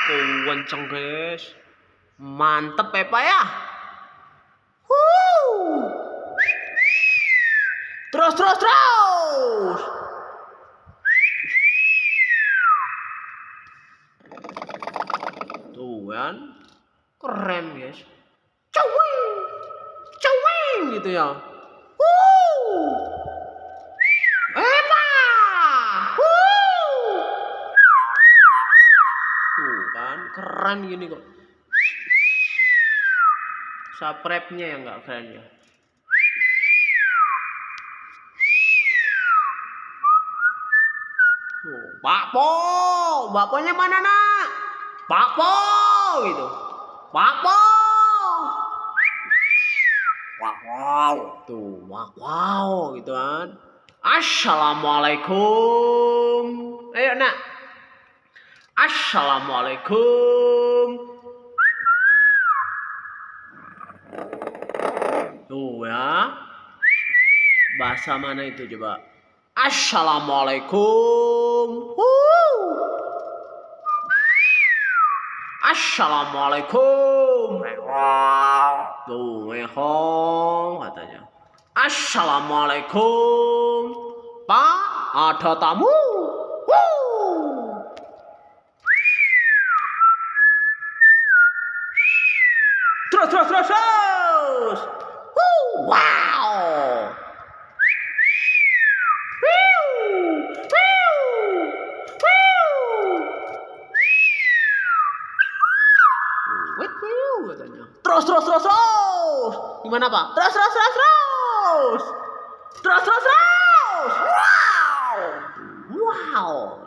Kenceng guys, mantep ya Pak ya. Terus. Tuh kan, keren guys. Cowing gitu ya. Tuh kan, keren gini kok. Subscribe-nya yang nggak keren ya. Pak Po, bapaknya mana nak? Pak Po gitu. Pak Po. Wow. Tuh, wow gitu kan. Assalamualaikum. Ayo nak. Assalamualaikum. Tuh ya. Bahasa mana itu coba? Assalamualaikum. Assalamualaikum. Tuh, mehong katanya. Assalamualaikum. Pak, ada tamu. Terus. Wow. Katanya. Terus. Gimana Pak? Terus. Wow.